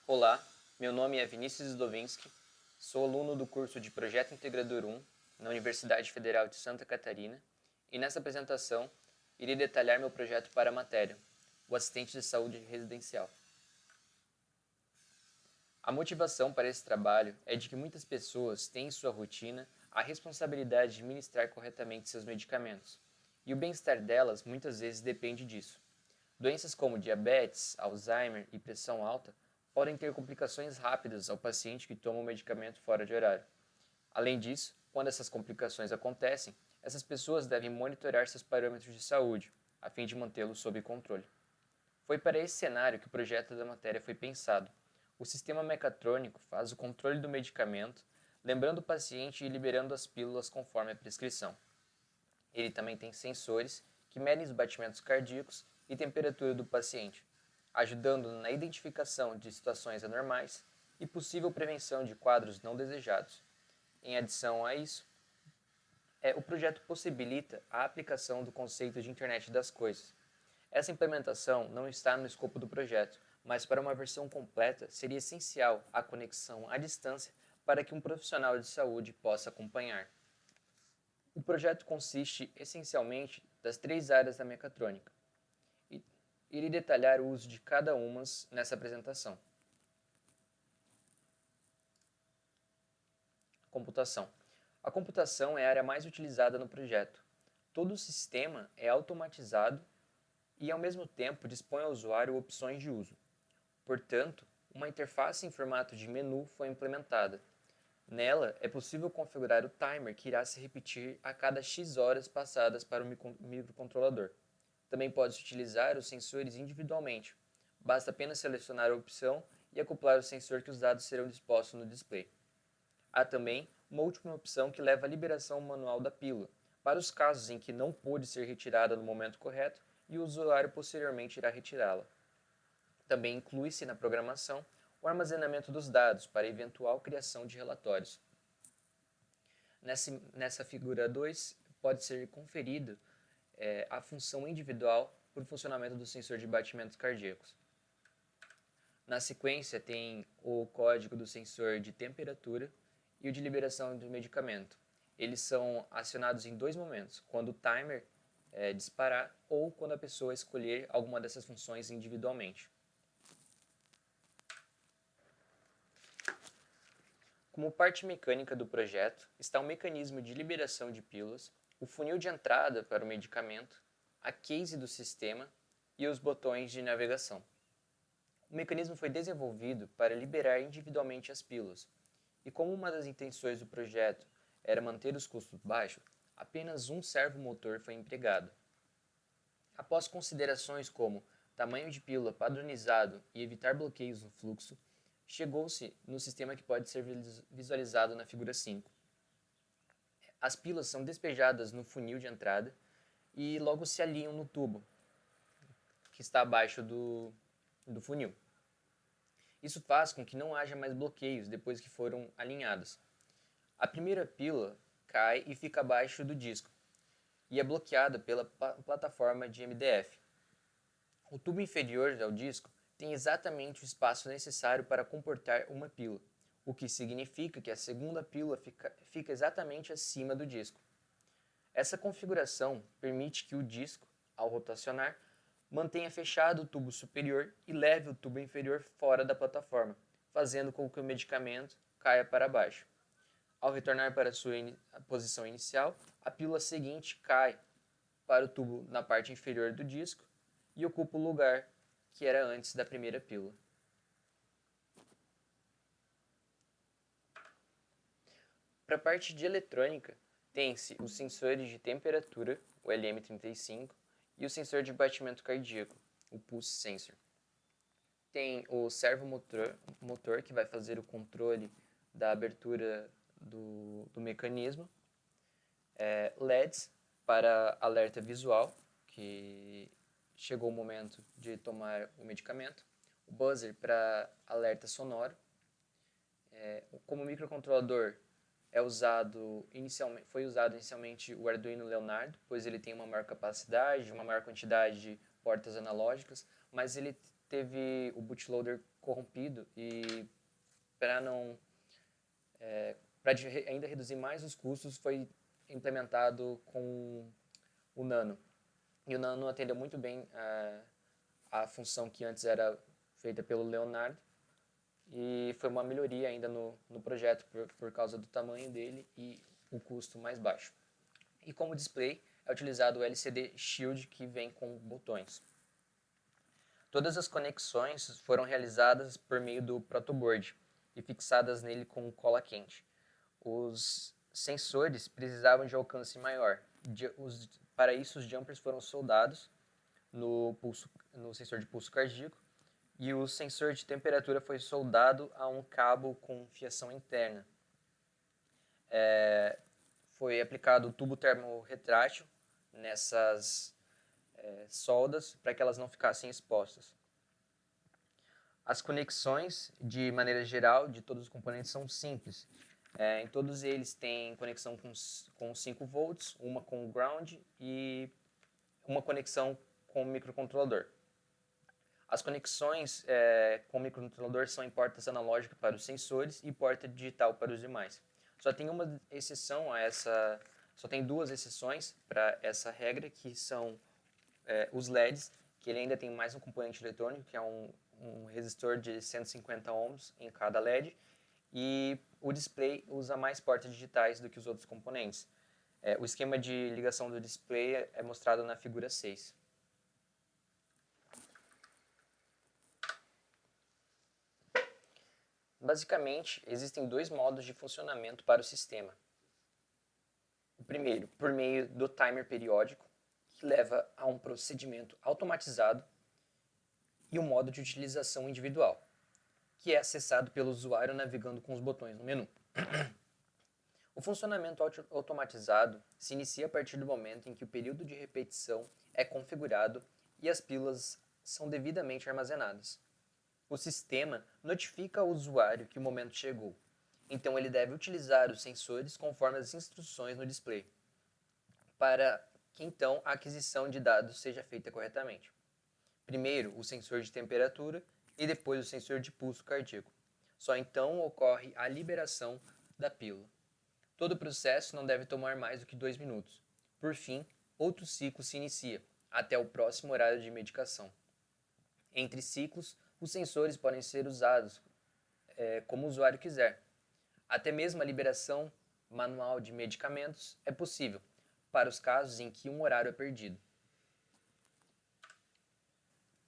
Olá, meu nome é Vinícius Sdovinski, sou aluno do curso de Projeto Integrador 1 na Universidade Federal de Santa Catarina e nessa apresentação irei detalhar meu projeto para a matéria, o assistente de saúde residencial. A motivação para esse trabalho é de que muitas pessoas têm em sua rotina a responsabilidade de administrar corretamente seus medicamentos, e o bem-estar delas muitas vezes depende disso. Doenças como diabetes, Alzheimer e pressão alta podem ter complicações rápidas ao paciente que toma o medicamento fora de horário. Além disso, quando essas complicações acontecem, essas pessoas devem monitorar seus parâmetros de saúde, a fim de mantê-los sob controle. Foi para esse cenário que o projeto da matéria foi pensado. O sistema mecatrônico faz o controle do medicamento, lembrando o paciente e liberando as pílulas conforme a prescrição. Ele também tem sensores que medem os batimentos cardíacos e temperatura do paciente, ajudando na identificação de situações anormais e possível prevenção de quadros não desejados. Em adição a isso, o projeto possibilita a aplicação do conceito de Internet das Coisas. Essa implementação não está no escopo do projeto, mas para uma versão completa seria essencial a conexão à distância para que um profissional de saúde possa acompanhar. O projeto consiste essencialmente das 3 áreas da mecatrônica. Irei detalhar o uso de cada uma nessa apresentação. Computação. A computação é a área mais utilizada no projeto. Todo o sistema é automatizado e, ao mesmo tempo, dispõe ao usuário opções de uso. Portanto, uma interface em formato de menu foi implementada. Nela, é possível configurar o timer que irá se repetir a cada X horas passadas para o microcontrolador. Também pode-se utilizar os sensores individualmente. Basta apenas selecionar a opção e acoplar o sensor que os dados serão dispostos no display. Há também uma última opção que leva à liberação manual da pílula, para os casos em que não pôde ser retirada no momento correto e o usuário posteriormente irá retirá-la. Também inclui-se na programação o armazenamento dos dados para eventual criação de relatórios. Nessa figura 2, pode ser conferido a função individual para o funcionamento do sensor de batimentos cardíacos. Na sequência, tem o código do sensor de temperatura e o de liberação do medicamento. Eles são acionados em 2 momentos, quando o timer disparar ou quando a pessoa escolher alguma dessas funções individualmente. Como parte mecânica do projeto, está o mecanismo de liberação de pílulas, o funil de entrada para o medicamento, a case do sistema e os botões de navegação. O mecanismo foi desenvolvido para liberar individualmente as pílulas, e como uma das intenções do projeto era manter os custos baixos, apenas um servomotor foi empregado. Após considerações como tamanho de pílula padronizado e evitar bloqueios no fluxo, chegou-se no sistema que pode ser visualizado na figura 5. As pílulas são despejadas no funil de entrada e logo se alinham no tubo, que está abaixo do funil. Isso faz com que não haja mais bloqueios depois que foram alinhadas. A primeira pílula cai e fica abaixo do disco, e é bloqueada pela plataforma de MDF. O tubo inferior ao disco tem exatamente o espaço necessário para comportar uma pílula, o que significa que a segunda pílula fica exatamente acima do disco. Essa configuração permite que o disco, ao rotacionar, mantenha fechado o tubo superior e leve o tubo inferior fora da plataforma, fazendo com que o medicamento caia para baixo. Ao retornar para sua posição inicial, a pílula seguinte cai para o tubo na parte inferior do disco e ocupa o lugar que era antes da primeira pílula. Para a parte de eletrônica, tem-se os sensores de temperatura, o LM35, e o sensor de batimento cardíaco, o Pulse Sensor. Tem o servomotor, que vai fazer o controle da abertura do mecanismo, LEDs para alerta visual, que chegou o momento de tomar o medicamento, o buzzer para alerta sonoro. Como microcontrolador foi usado inicialmente o Arduino Leonardo, pois ele tem uma maior capacidade, uma maior quantidade de portas analógicas, mas ele teve o bootloader corrompido e para não para ainda reduzir mais os custos foi implementado com o Nano. E o Nano atendeu muito bem a função que antes era feita pelo Leonardo e foi uma melhoria ainda no projeto por causa do tamanho dele e o custo mais baixo. E como display é utilizado o LCD Shield que vem com botões. Todas as conexões foram realizadas por meio do protoboard e fixadas nele com cola quente. Os sensores precisavam de alcance maior. Para isso, os jumpers foram soldados no sensor de pulso cardíaco e o sensor de temperatura foi soldado a um cabo com fiação interna. Foi aplicado o tubo termorretrátil nessas soldas para que elas não ficassem expostas. As conexões, de maneira geral, de todos os componentes são simples. Em todos eles tem conexão com 5 volts, uma com ground e uma conexão com o microcontrolador. As conexões com o microcontrolador são em portas analógicas para os sensores e porta digital para os demais. Só tem uma exceção a essa, só tem duas exceções para essa regra, que são os LEDs, que ele ainda tem mais um componente eletrônico, que é um resistor de 150 ohms em cada LED, e o display usa mais portas digitais do que os outros componentes. O esquema de ligação do display é mostrado na figura 6. Basicamente, existem dois modos de funcionamento para o sistema. O primeiro, por meio do timer periódico, que leva a um procedimento automatizado, e o modo de utilização individual, que é acessado pelo usuário navegando com os botões no menu. O funcionamento automatizado se inicia a partir do momento em que o período de repetição é configurado e as pílulas são devidamente armazenadas. O sistema notifica ao usuário que o momento chegou, então ele deve utilizar os sensores conforme as instruções no display, para que então a aquisição de dados seja feita corretamente. Primeiro o sensor de temperatura e depois o sensor de pulso cardíaco. Só então ocorre a liberação da pílula. Todo o processo não deve tomar mais do que 2 minutos. Por fim, outro ciclo se inicia, até o próximo horário de medicação. Entre ciclos, os sensores podem ser usados como o usuário quiser. Até mesmo a liberação manual de medicamentos é possível, para os casos em que um horário é perdido.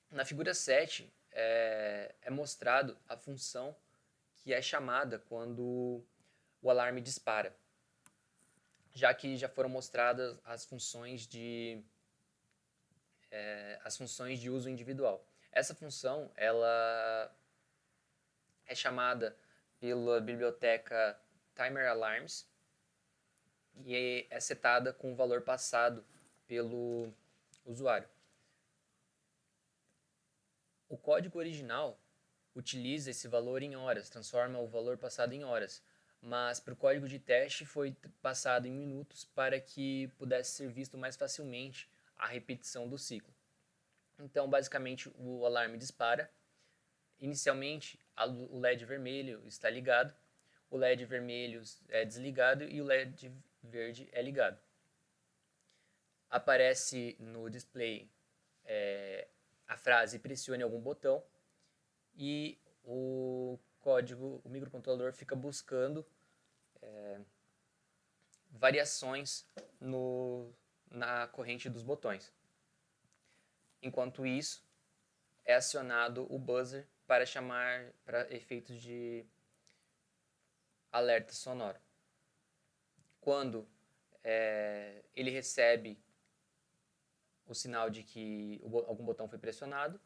Na figura 7 é mostrado a função que é chamada quando o alarme dispara, já que já foram mostradas as funções de uso individual. Essa função ela é chamada pela biblioteca Timer Alarms e é setada com o valor passado pelo usuário. O código original utiliza esse valor em horas, transforma o valor passado em horas, mas para o código de teste foi passado em minutos para que pudesse ser visto mais facilmente a repetição do ciclo. Então, basicamente, o alarme dispara. Inicialmente, o LED vermelho está ligado, o LED vermelho é desligado e o LED verde é ligado. Aparece no display a frase pressione algum botão e o microcontrolador fica buscando variações na corrente dos botões. Enquanto isso, é acionado o buzzer para chamar para efeitos de alerta sonoro. Quando ele recebe o sinal de que algum botão foi pressionado,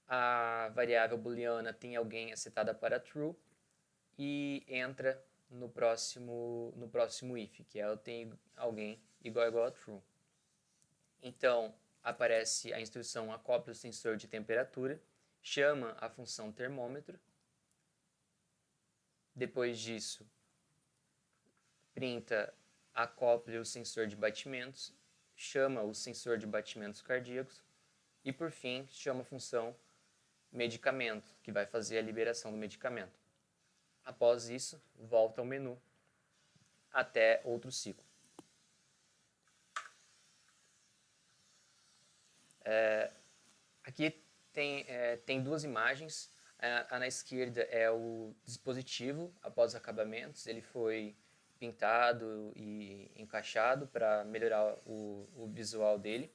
a variável booleana tem alguém setada para true e entra no próximo if, que é tem alguém igual a true. Então, aparece a instrução acople o sensor de temperatura, chama a função termômetro. Depois disso, printa acople o sensor de batimentos, chama o sensor de batimentos cardíacos E por fim, chama a função medicamento, que vai fazer a liberação do medicamento. Após isso, volta ao menu até outro ciclo. Aqui tem duas imagens. A na esquerda é o dispositivo após os acabamentos. Ele foi pintado e encaixado para melhorar o visual dele.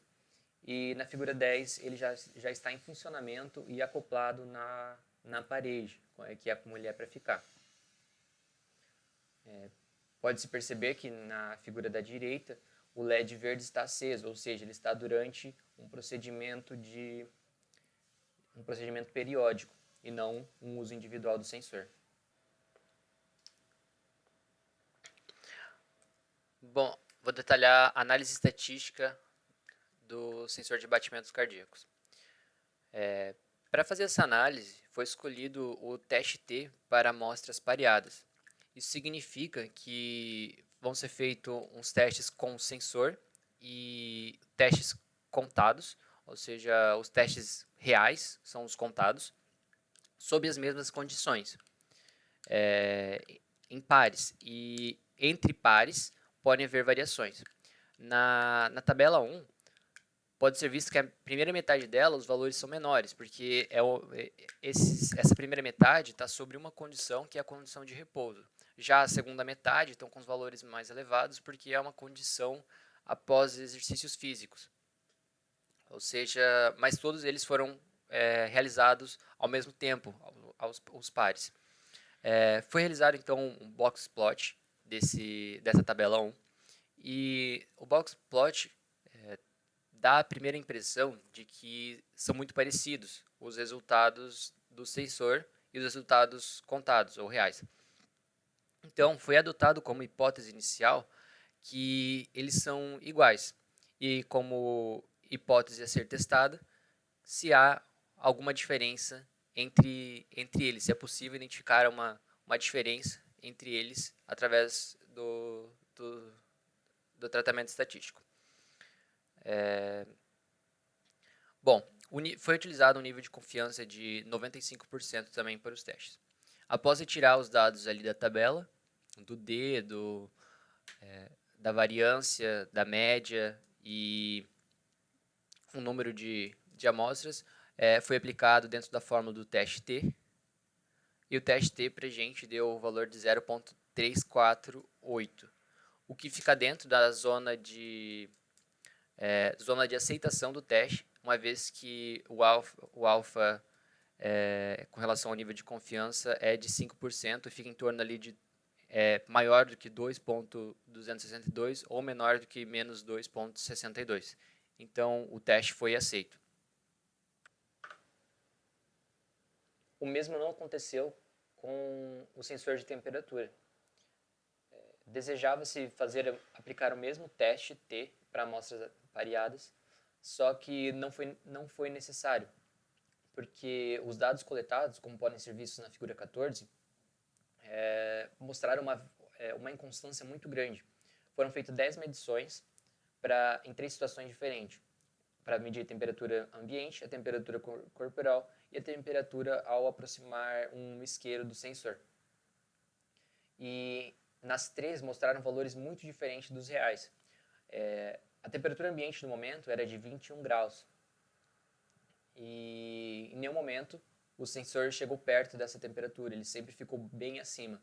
E na figura 10 ele já está em funcionamento e acoplado na parede, que é como ele é para ficar. Pode-se perceber que na figura da direita o LED verde está aceso, ou seja, ele está durante um procedimento periódico e não um uso individual do sensor. Bom, vou detalhar a análise estatística do sensor de batimentos cardíacos. Para fazer essa análise, foi escolhido o teste T para amostras pareadas. Isso significa que vão ser feitos uns testes com sensor e testes contados, ou seja, os testes reais são os contados, sob as mesmas condições, em pares. E entre pares podem haver variações. Na tabela 1, pode ser visto que a primeira metade dela, os valores são menores, porque essa primeira metade está sobre uma condição que é a condição de repouso. Já a segunda metade estão com os valores mais elevados, porque é uma condição após exercícios físicos. Ou seja, mas todos eles foram realizados ao mesmo tempo, aos pares. Foi realizado, então, um box plot dessa tabela 1, e o box plot dá a primeira impressão de que são muito parecidos os resultados do sensor e os resultados contados ou reais. Então, foi adotado como hipótese inicial que eles são iguais. E como hipótese a ser testada, se há alguma diferença entre eles, se é possível identificar uma diferença entre eles através do tratamento estatístico. Bom, foi utilizado um nível de confiança de 95% também para os testes. Após retirar os dados ali da tabela, do D, da variância, da média e um número de amostras, foi aplicado dentro da fórmula do teste T. E o teste T para a gente deu o valor de 0,348, o que fica dentro da zona de aceitação do teste, uma vez que o alfa com relação ao nível de confiança é de 5% e fica em torno ali de maior do que 2,262 ou menor do que menos 2,62. Então, o teste foi aceito. O mesmo não aconteceu com o sensor de temperatura. Desejava-se aplicar o mesmo teste T para amostras pareadas, só que não foi necessário, porque os dados coletados, como podem ser vistos na figura 14, mostraram uma inconstância muito grande. Foram feitas 10 medições em 3 situações diferentes, para medir a temperatura ambiente, a temperatura corporal e a temperatura ao aproximar um isqueiro do sensor. E nas 3 mostraram valores muito diferentes dos reais. A temperatura ambiente no momento era de 21 graus. E em nenhum momento o sensor chegou perto dessa temperatura, ele sempre ficou bem acima.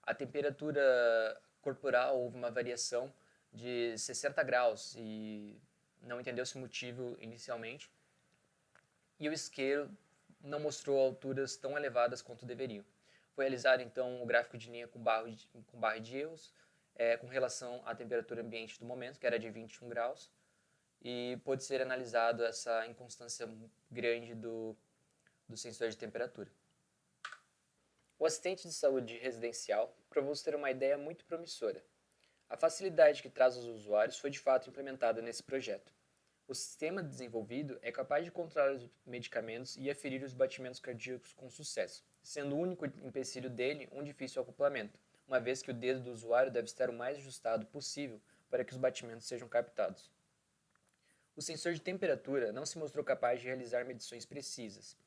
A temperatura corporal houve uma variação de 60 graus e não entendeu-se o motivo inicialmente. E o isqueiro não mostrou alturas tão elevadas quanto deveriam. Foi realizado então o gráfico de linha com barra de erros, com relação à temperatura ambiente do momento, que era de 21 graus, e pôde ser analisado essa inconstância grande do sensor de temperatura. O assistente de saúde residencial provou-se ter uma ideia muito promissora. A facilidade que traz aos usuários foi de fato implementada nesse projeto. O sistema desenvolvido é capaz de controlar os medicamentos e aferir os batimentos cardíacos com sucesso, sendo o único empecilho dele um difícil acoplamento, uma vez que o dedo do usuário deve estar o mais ajustado possível para que os batimentos sejam captados. O sensor de temperatura não se mostrou capaz de realizar medições precisas.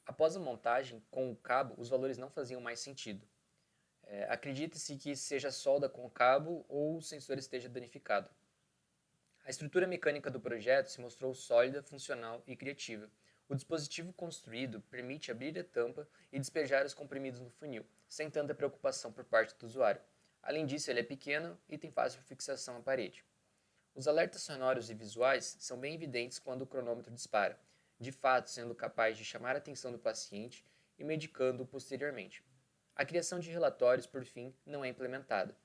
Após a montagem com o cabo, os valores não faziam mais sentido. Acredita-se que seja a solda com o cabo ou o sensor esteja danificado. A estrutura mecânica do projeto se mostrou sólida, funcional e criativa. O dispositivo construído permite abrir a tampa e despejar os comprimidos no funil, sem tanta preocupação por parte do usuário. Além disso, ele é pequeno e tem fácil fixação à parede. Os alertas sonoros e visuais são bem evidentes quando o cronômetro dispara, de fato sendo capaz de chamar a atenção do paciente e medicando-o posteriormente. A criação de relatórios, por fim, não é implementada.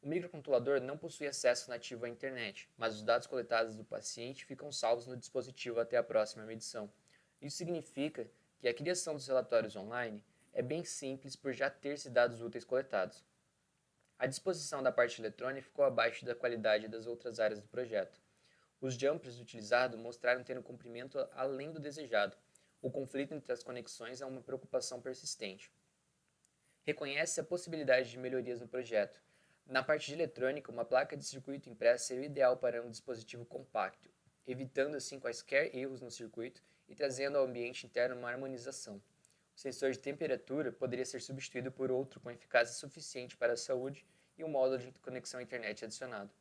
O microcontrolador não possui acesso nativo à internet, mas os dados coletados do paciente ficam salvos no dispositivo até a próxima medição. Isso significa que a criação dos relatórios online é bem simples por já ter-se dados úteis coletados. A disposição da parte eletrônica ficou abaixo da qualidade das outras áreas do projeto. Os jumpers utilizados mostraram ter um comprimento além do desejado. O conflito entre as conexões é uma preocupação persistente. Reconhece a possibilidade de melhorias no projeto. Na parte de eletrônica, uma placa de circuito impressa seria ideal para um dispositivo compacto, evitando assim quaisquer erros no circuito e trazendo ao ambiente interno uma harmonização. O sensor de temperatura poderia ser substituído por outro com eficácia suficiente para a saúde e um módulo de conexão à internet adicionado.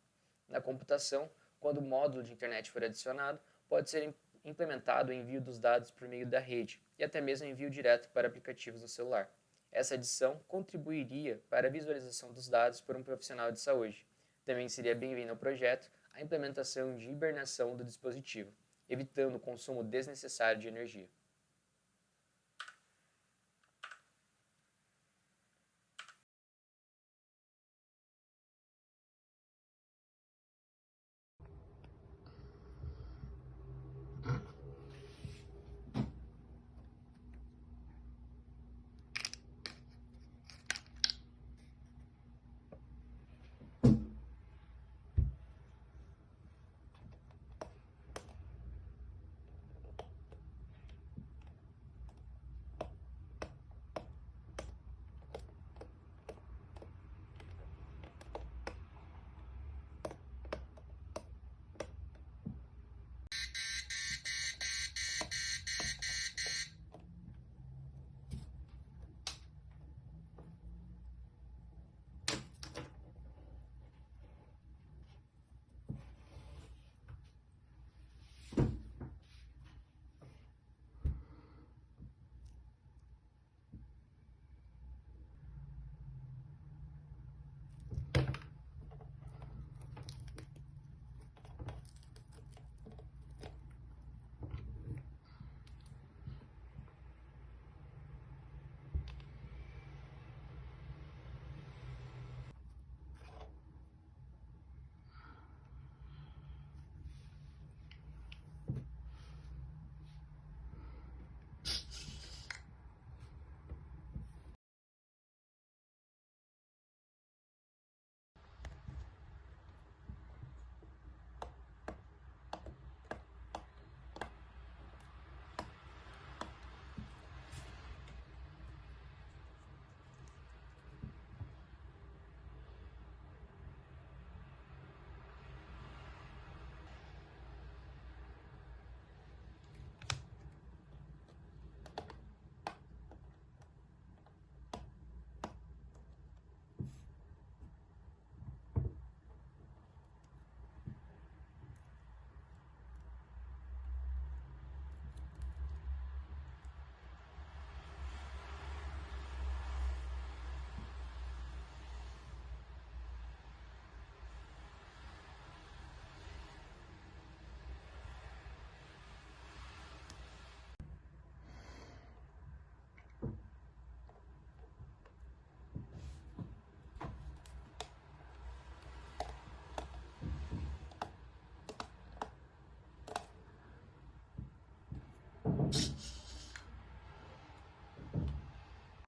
Na computação, quando o módulo de internet for adicionado, pode ser implementado o envio dos dados por meio da rede e até mesmo envio direto para aplicativos no celular. Essa adição contribuiria para a visualização dos dados por um profissional de saúde. Também seria bem-vindo ao projeto a implementação de hibernação do dispositivo, evitando o consumo desnecessário de energia.